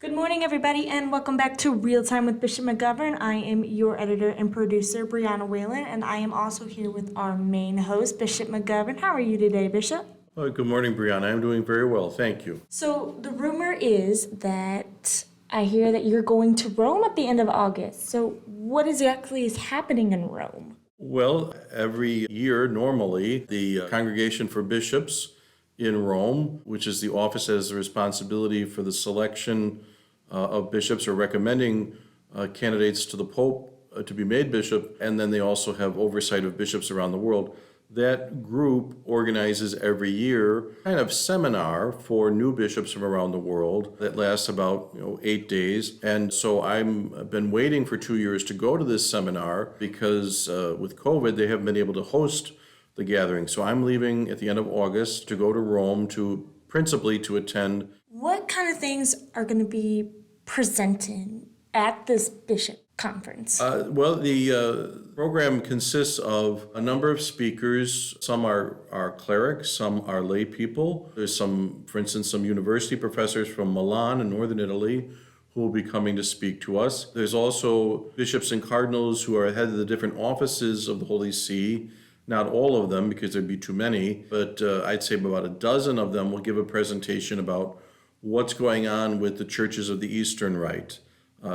Good morning, everybody, and welcome back to Real Time with Bishop McGovern. I am your editor and producer, Brianna Whalen, and I am also here with our main host, Bishop McGovern. How are you today, Bishop? Good morning, Brianna. I'm doing very well, thank you. So, the rumor is that I hear that you're going to Rome at the end of August. So, what exactly is happening in Rome? Well, every year, normally, the Congregation for Bishops in Rome, which is the office that has the responsibility for the selection of bishops or recommending candidates to the Pope to be made bishop, and then they also have oversight of bishops around the world. That group organizes every year kind of seminar for new bishops from around the world that lasts about 8 days. And so I've been waiting for 2 years to go to this seminar because with COVID they haven't been able to host the gathering. So I'm leaving at the end of August to go to Rome to principally to attend. What kind of things are going to be presented at this bishop conference? The program consists of a number of speakers. Some are clerics, some are lay people. There's for instance, some university professors from Milan in northern Italy who will be coming to speak to us. There's also bishops and cardinals who are head of the different offices of the Holy See. Not all of them, because there'd be too many, but I'd say about a dozen of them will give a presentation about what's going on with the churches of the Eastern Rite.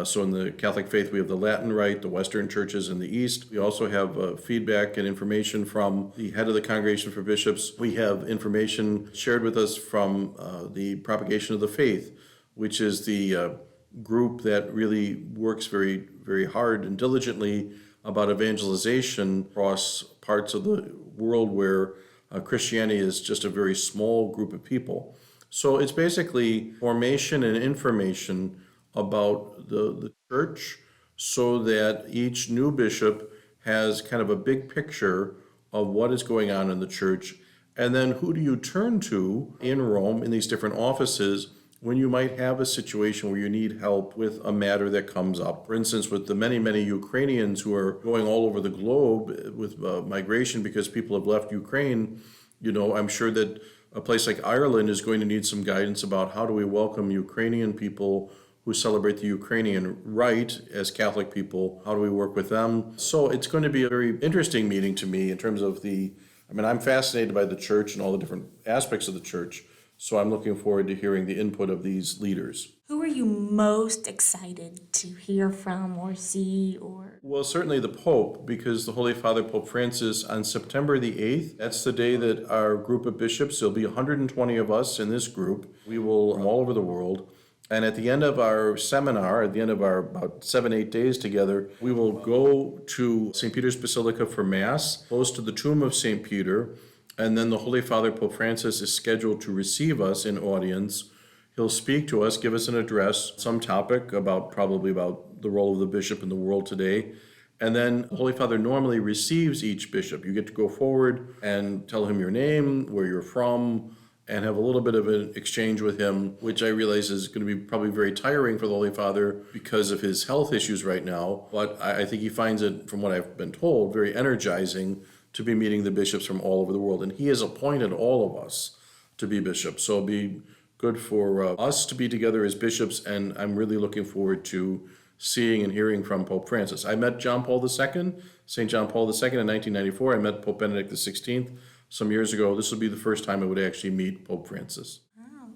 So in the Catholic faith, we have the Latin Rite, the Western churches in the East. We also have feedback and information from the head of the Congregation for Bishops. We have information shared with us from the Propagation of the Faith, which is the group that really works very, very hard and diligently about evangelization across parts of the world where Christianity is just a very small group of people. So it's basically formation and information about the church so that each new bishop has kind of a big picture of what is going on in the church. And then who do you turn to in Rome in these different offices when you might have a situation where you need help with a matter that comes up. For instance, with the many, many Ukrainians who are going all over the globe with migration because people have left Ukraine, I'm sure that a place like Ireland is going to need some guidance about how do we welcome Ukrainian people who celebrate the Ukrainian rite as Catholic people. How do we work with them? So it's going to be a very interesting meeting to me in terms of I'm fascinated by the church and all the different aspects of the church. So I'm looking forward to hearing the input of these leaders. Who are you most excited to hear from or see or? Well, certainly the Pope, because the Holy Father, Pope Francis, on September the 8th, that's the day that our group of bishops, there'll be 120 of us in this group. We will from all over the world. And at the end of our seminar, at the end of our about 7-8 days together, we will go to St. Peter's Basilica for Mass, close to the tomb of St. Peter. And then the Holy Father, Pope Francis, is scheduled to receive us in audience. He'll speak to us, give us an address, some topic probably about the role of the bishop in the world today. And then the Holy Father normally receives each bishop. You get to go forward and tell him your name, where you're from, and have a little bit of an exchange with him, which I realize is going to be probably very tiring for the Holy Father because of his health issues right now. But I think he finds it, from what I've been told, very energizing to be meeting the bishops from all over the world. And he has appointed all of us to be bishops. So it'll be good for us to be together as bishops, and I'm really looking forward to seeing and hearing from Pope Francis. I met John Paul II, St. John Paul II in 1994. I met Pope Benedict XVI some years ago. This will be the first time I would actually meet Pope Francis.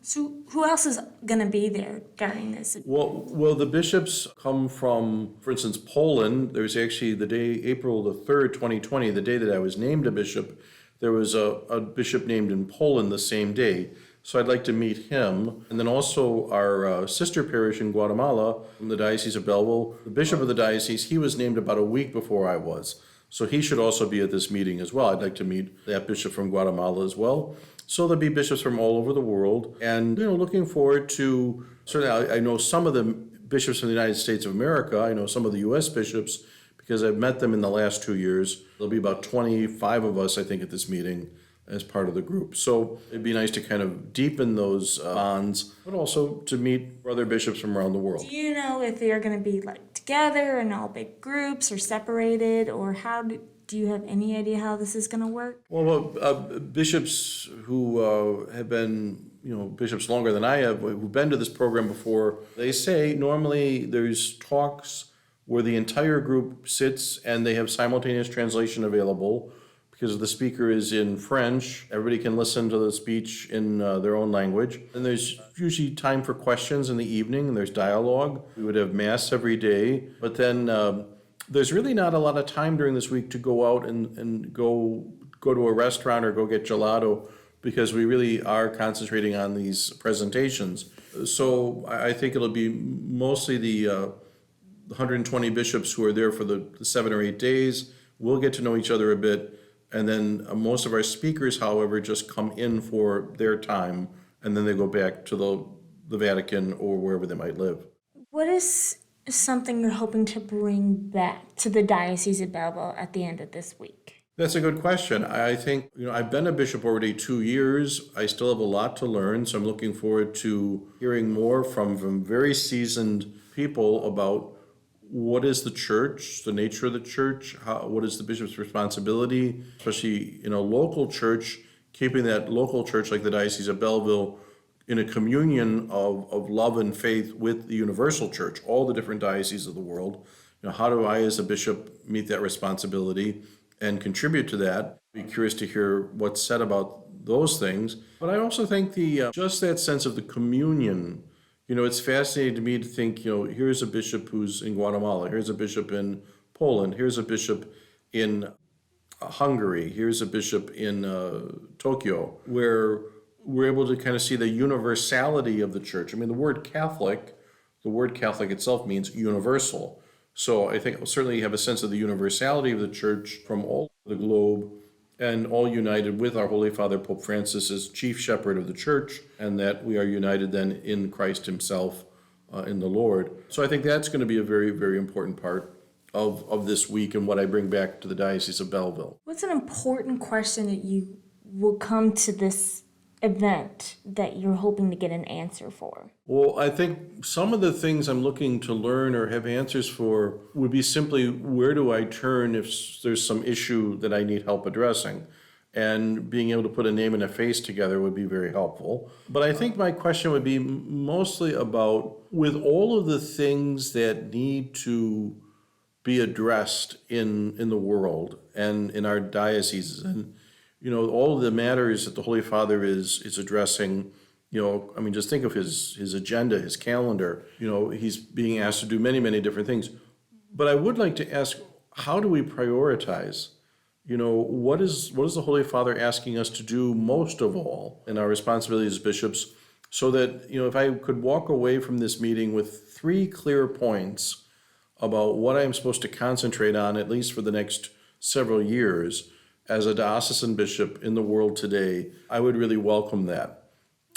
So who else is going to be there during this? Well, the bishops come from, for instance, Poland. There's actually the day, April the 3rd, 2020, the day that I was named a bishop, there was a bishop named in Poland the same day. So I'd like to meet him. And then also our sister parish in Guatemala, from the Diocese of Belleville, the bishop of the diocese, he was named about a week before I was. So he should also be at this meeting as well. I'd like to meet that bishop from Guatemala as well. So there'll be bishops from all over the world. And, looking forward to, certainly I know some of the bishops from the United States of America. I know some of the U.S. bishops because I've met them in the last 2 years. There'll be about 25 of us, I think, at this meeting as part of the group. So it'd be nice to kind of deepen those bonds, but also to meet other bishops from around the world. Do you know if they're going to be together in all big groups or separated, or do you have any idea how this is going to work? Well, bishops who have been bishops longer than I have, who've been to this program before, they say normally there's talks where the entire group sits and they have simultaneous translation available because the speaker is in French. Everybody can listen to the speech in their own language. And there's usually time for questions in the evening, and there's dialogue. We would have Mass every day. But then there's really not a lot of time during this week to go out and go to a restaurant or go get gelato, because we really are concentrating on these presentations. So I think it'll be mostly the 120 bishops who are there for the 7 or 8 days. We'll get to know each other a bit. And then most of our speakers, however, just come in for their time, and then they go back to the Vatican or wherever they might live. What is something you're hoping to bring back to the Diocese of Belleville at the end of this week? That's a good question. I think, I've been a bishop already 2 years. I still have a lot to learn, so I'm looking forward to hearing more from very seasoned people about what is the church, the nature of the church, what is the bishop's responsibility, especially in a local church, keeping that local church like the Diocese of Belleville in a communion of love and faith with the universal church, all the different dioceses of the world. How do I as a bishop meet that responsibility and contribute to that? Be curious to hear what's said about those things. But I also think just that sense of the communion, it's fascinating to me to think, here's a bishop who's in Guatemala, here's a bishop in Poland, here's a bishop in Hungary, here's a bishop in Tokyo, where we're able to kind of see the universality of the church. I mean, the word Catholic itself means universal. So I think certainly you have a sense of the universality of the church from all over the globe, and all united with our Holy Father, Pope Francis, as chief shepherd of the church, and that we are united then in Christ himself, in the Lord. So I think that's going to be a very, very important part of this week and what I bring back to the Diocese of Belleville. What's an important question that you will come to this event that you're hoping to get an answer for? Well, I think some of the things I'm looking to learn or have answers for would be simply, where do I turn if there's some issue that I need help addressing? And being able to put a name and a face together would be very helpful. But I think my question would be mostly about, with all of the things that need to be addressed in the world and in our dioceses, and all of the matters that the Holy Father is addressing, just think of his agenda, his calendar. He's being asked to do many, many different things. But I would like to ask, how do we prioritize? What is the Holy Father asking us to do most of all in our responsibilities as bishops, so that, if I could walk away from this meeting with 3 clear points about what I'm supposed to concentrate on, at least for the next several years, as a diocesan bishop in the world today, I would really welcome that.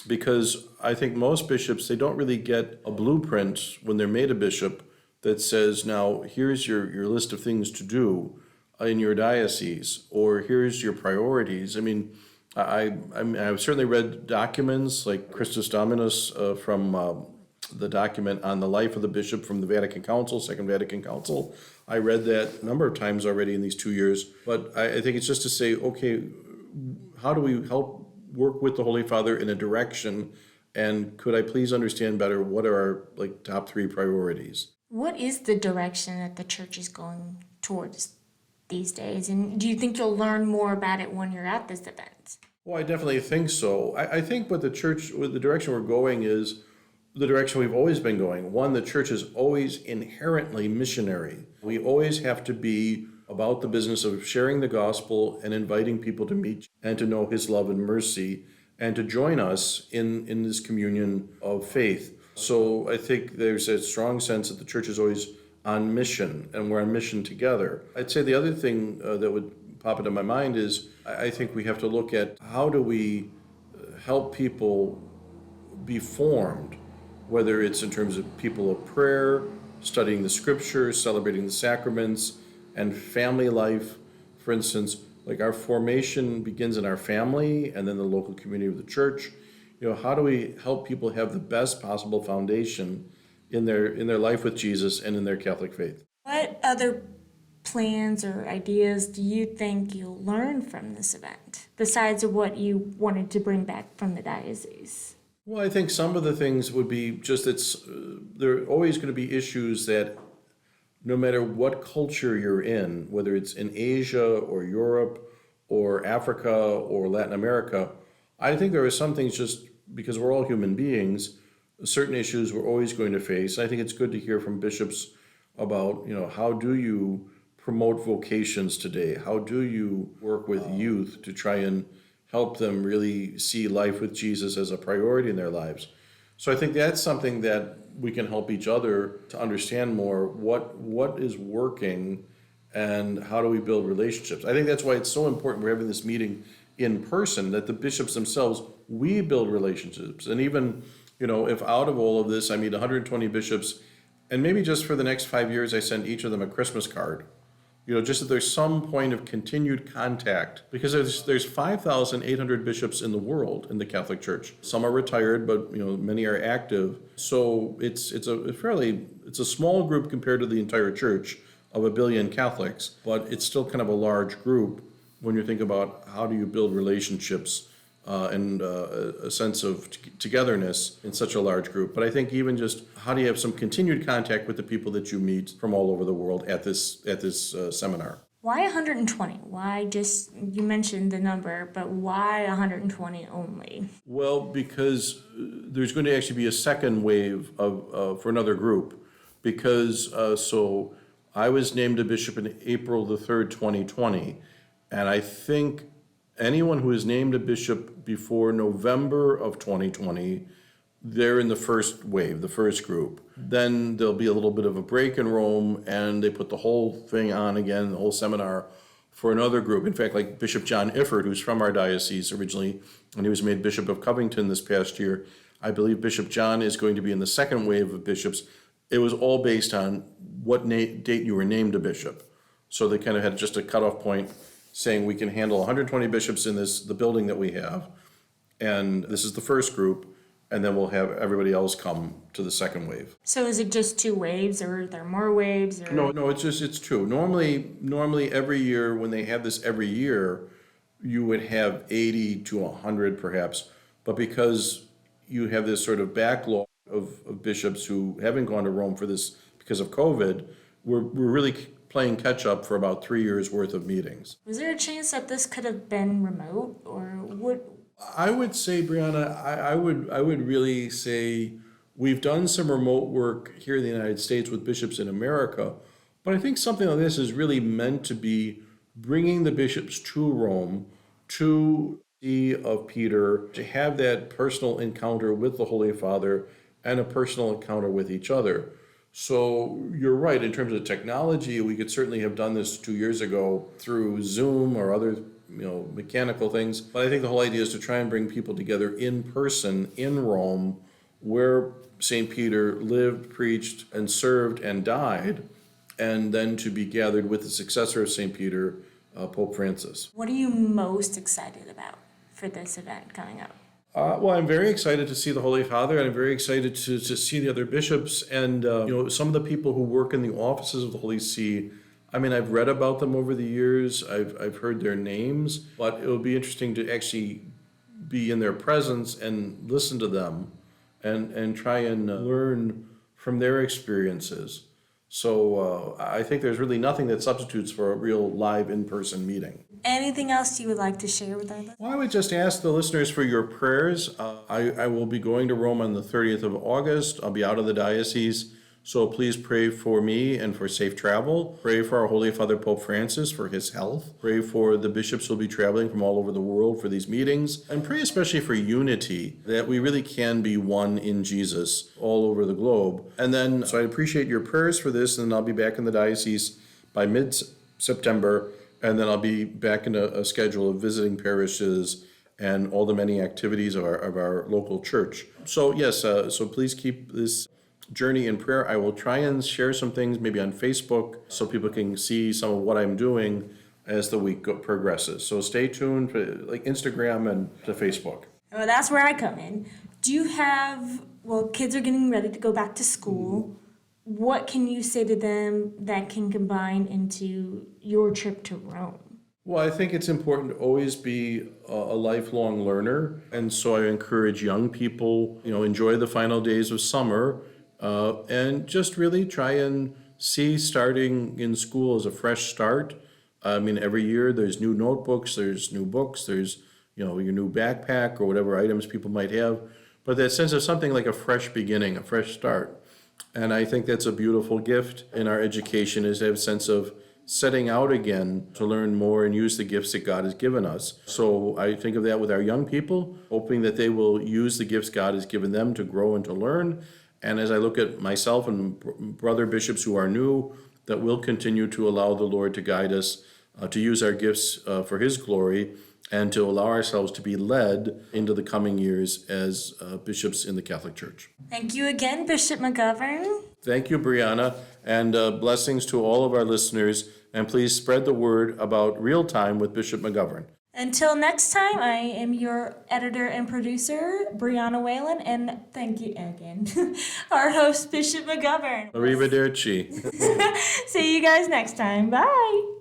Because I think most bishops, they don't really get a blueprint when they're made a bishop that says, now, here's your list of things to do in your diocese, or here's your priorities. I mean, I've certainly read documents like Christus Dominus from the document on the life of the bishop from the Vatican Council, Second Vatican Council. I read that a number of times already in these 2 years. But I think it's just to say, okay, how do we help work with the Holy Father in a direction? And could I please understand better what are our top 3 priorities? What is the direction that the church is going towards these days? And do you think you'll learn more about it when you're at this event? Well, I definitely think so. I think with the direction we're going is the direction we've always been going. One, the church is always inherently missionary. We always have to be about the business of sharing the gospel and inviting people to meet and to know his love and mercy and to join us in this communion of faith. So I think there's a strong sense that the church is always on mission, and we're on mission together. I'd say the other thing that would pop into my mind is, I think we have to look at, how do we help people be formed, whether it's in terms of people of prayer, studying the scriptures, celebrating the sacraments, and family life. For instance, our formation begins in our family and then the local community of the church. How do we help people have the best possible foundation in their life with Jesus and in their Catholic faith? What other plans or ideas do you think you'll learn from this event, besides what you wanted to bring back from the diocese? Well, I think some of the things would be just there are always going to be issues that no matter what culture you're in, whether it's in Asia or Europe or Africa or Latin America, I think there are some things just because we're all human beings, certain issues we're always going to face. I think it's good to hear from bishops about, how do you promote vocations today? How do you work with youth to try and help them really see life with Jesus as a priority in their lives? So I think that's something that we can help each other to understand more what is working and how do we build relationships. I think that's why it's so important we're having this meeting in person, that the bishops themselves, we build relationships. And even, if out of all of this, I meet 120 bishops, and maybe just for the next 5 years, I send each of them a Christmas card. Just that there's some point of continued contact, because there's 5,800 bishops in the world in the Catholic Church. Some are retired, but many are active. So it's a small group compared to the entire church of 1 billion Catholics, but it's still kind of a large group when you think about how do you build relationships and a sense of togetherness in such a large group. But I think even just how do you have some continued contact with the people that you meet from all over the world at this seminar? Why 120? Why just, you mentioned the number, but why 120 only? Well, because there's going to actually be a second wave for another group. Because so I was named a bishop in April the 3rd, 2020, and I think anyone who is named a bishop before November of 2020, they're in the first wave, the first group. Then there'll be a little bit of a break in Rome, and they put the whole thing on again, the whole seminar, for another group. In fact, like Bishop John Ifford, who's from our diocese originally, and he was made Bishop of Covington this past year. I believe Bishop John is going to be in the second wave of bishops. It was all based on what date you were named a bishop. So they kind of had just a cutoff point saying we can handle 120 bishops in the building that we have, and this is the first group, and then we'll have everybody else come to the second wave. So is it just 2 waves, or are there more waves? Or? No, it's 2. Normally every year, when they have this every year, you would have 80 to 100 perhaps, but because you have this sort of backlog of bishops who haven't gone to Rome for this because of COVID, we're really playing catch up for about 3 years worth of meetings. Was there a chance that this could have been remote, or what? I would say, Brianna, I would really say we've done some remote work here in the United States with bishops in America, but I think something like this is really meant to be bringing the bishops to Rome, to the See of Peter, to have that personal encounter with the Holy Father and a personal encounter with each other. So you're right, in terms of technology, we could certainly have done this 2 years ago through Zoom or other mechanical things. But I think the whole idea is to try and bring people together in person in Rome, where St. Peter lived, preached, and served and died, and then to be gathered with the successor of St. Peter, Pope Francis. What are you most excited about for this event coming up? Well, I'm very excited to see the Holy Father, and I'm very excited to see the other bishops and some of the people who work in the offices of the Holy See. I mean, I've read about them over the years. I've heard their names, but it will be interesting to actually be in their presence and listen to them and try and learn from their experiences. So I think there's really nothing that substitutes for a real live in-person meeting. Anything else you would like to share with our listeners? Well, I would just ask the listeners for your prayers. I will be going to Rome on the 30th of August. I'll be out of the diocese. So please pray for me and for safe travel. Pray for our Holy Father Pope Francis for his health. Pray for the bishops who will be traveling from all over the world for these meetings. And pray especially for unity, that we really can be one in Jesus all over the globe. And then, so I appreciate your prayers for this, and I'll be back in the diocese by mid-September, and then I'll be back in a schedule of visiting parishes and all the many activities of our local church. So yes, so please keep this journey in prayer. I will try and share some things maybe on Facebook so people can see some of what I'm doing as the week progresses. So stay tuned for like Instagram and to Facebook. Well, that's where I come in. Do you have, well, kids are getting ready to go back to school. what can you say to them that can combine into your trip to Rome? Well, I think it's important to always be a lifelong learner. And so I encourage young people, enjoy the final days of summer and just really try and see starting in school as a fresh start. I mean, every year there's new notebooks, there's new books, there's, your new backpack or whatever items people might have. But that sense of something like a fresh beginning, a fresh start. And I think that's a beautiful gift in our education is to have a sense of setting out again to learn more and use the gifts that God has given us. So I think of that with our young people, hoping that they will use the gifts God has given them to grow and to learn. And as I look at myself and brother bishops who are new, that we'll continue to allow the Lord to guide us to use our gifts for His glory and to allow ourselves to be led into the coming years as bishops in the Catholic Church. Thank you again, Bishop McGovern. Thank you, Brianna, and blessings to all of our listeners. And please spread the word about Real Time with Bishop McGovern. Until next time, I am your editor and producer, Brianna Whalen, and thank you again, our host, Bishop McGovern. Arrivederci. See you guys next time. Bye.